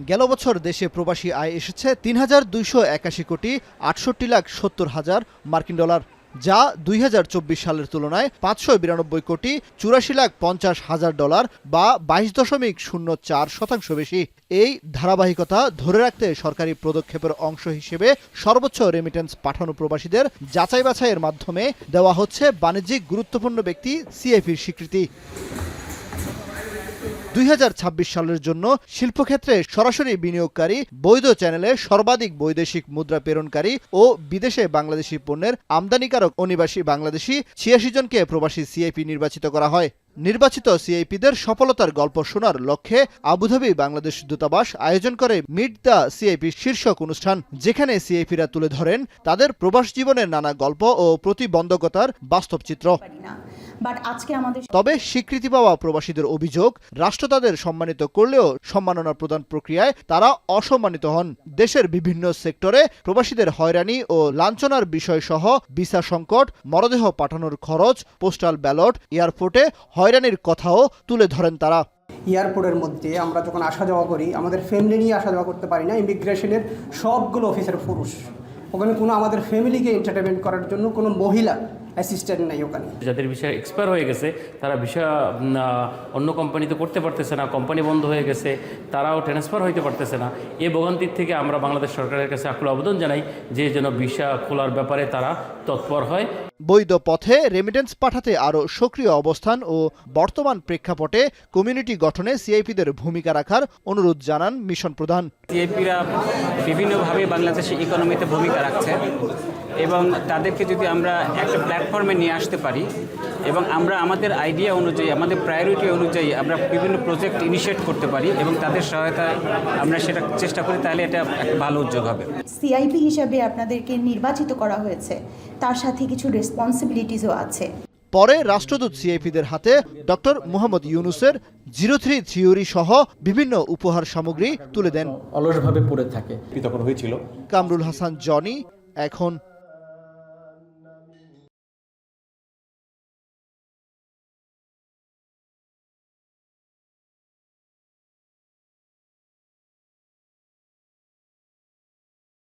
গেল বছর দেশে প্রবাসী আয় এসেছে ৩,২৮১ কোটি ৬৮,৭০,০০০ মার্কিন ডলার, যা ২০২৪ সালের তুলনায় ৫৯২ কোটি ৮৪,৫০,০০০ ডলার বা ২২.০৪% বেশি। এই ধারাবাহিকতা ধরে রাখতে সরকারি পদক্ষেপের অংশ হিসেবে সর্বোচ্চ রেমিটেন্স পাঠানো প্রবাসীদের যাচাই বাছাইয়ের মাধ্যমে দেওয়া হচ্ছে বাণিজ্যিক গুরুত্বপূর্ণ ব্যক্তি সিআইপির স্বীকৃতি। ২০২৬ সালের জন্য শিল্পক্ষেত্রে সরাসরি বিনিয়োগকারী, বৈধ চ্যানেলে সর্বাধিক বৈদেশিক মুদ্রা প্রেরণকারী ও বিদেশে বাংলাদেশি পণ্যের আমদানিকারক অনিবাসী বাংলাদেশি ৮৬ জনকে প্রবাসী সিআইপি নির্বাচিত করা হয়। নির্বাচিত সিআইপিদের সফলতার গল্প শোনার লক্ষ্যে আবুধাবি বাংলাদেশ দূতাবাস আয়োজন করে মিট দ্য সিআইপি শীর্ষক অনুষ্ঠান, যেখানে সিআইপিরা তুলে ধরেন তাদের প্রবাস জীবনের নানা গল্প ও প্রতিবন্ধকতার বাস্তব চিত্র। তবে স্বীকৃতি পাওয়া প্রবাসীদের অভিযোগ, রাষ্ট্র তাদের সম্মানিত করলেও সম্মাননা প্রদান প্রক্রিয়ায় তারা অসম্মানিত হন। দেশের বিভিন্ন সেক্টরে প্রবাসীদের হয়রানি ও লাঞ্ছনার বিষয় সহ ভিসা সংকট, মরদেহ পাঠানোর খরচ, পোস্টাল ব্যালট, এয়ারপোর্টে হয়রানির কথাও তুলে ধরেন তারা। এয়ারপোর্টের মধ্যে আমরা যখন আসা যাওয়া করি, আমাদের ফ্যামিলি নিয়ে আসা যাওয়া করতে পারি না। ইমিগ্রেশনের সবগুলো অফিসার পুরুষ, ওখানে কোনো আমাদের ফ্যামিলিকে এন্টারটেনমেন্ট করার জন্য কোনো মহিলা অ্যাসিস্ট্যান্ট নাই ওখানে। যাদের ভিসা এক্সপায়ার হয়ে গেছে তারা ভিসা অন্য কোম্পানিতে করতে পারতেছে না, কোম্পানি বন্ধ হয়ে গেছে, তারাও ট্রান্সফার হইতে পারতেছে না। এই ভোগান্তির থেকে আমরা বাংলাদেশ সরকারের কাছে আকুল আবেদন জানাই যে যেন ভিসা খোলার ব্যাপারে তারা তৎপর হয়। বৈধ পথে রেমিটেন্স পাঠাতে আরও সক্রিয় অবস্থান ও বর্তমান প্রেক্ষাপটে কমিউনিটি গঠনে সিআইপিদের ভূমিকা রাখার অনুরোধ জানান মিশন প্রধান। সিআইপিরা বিভিন্নভাবে বাংলাদেশের ইকোনমিতে ভূমিকা রাখছে এবং তাদেরকে যদি আমরা একটা প্ল্যাটফর্মে নিয়ে আসতে পারি এবং আমরা আমাদের আইডিয়া অনুযায়ী, আমাদের প্রায়োরিটি অনুযায়ী আমরা বিভিন্ন প্রজেক্ট ইনিশিয়েট করতে পারি এবং তাদের সহায়তায় আমরা সেটা চেষ্টা করি, তাহলে এটা একটা ভালো উদ্যোগ হবে। সিআইপি হিসাবে আপনাদেরকে নির্বাচিত করা হয়েছে, তার সাথে কিছু রেসপন্সিবিলিটিসও আছে। পরে রাষ্ট্রদূত সিআইপিদের হাতে ডক্টর মোহাম্মদ ইউনুসের 03 থিওরি সহ বিভিন্ন উপহার সামগ্রী তুলে দেন। অলসভাবে পড়ে থাকে কামরুল হাসান জনি, এখন।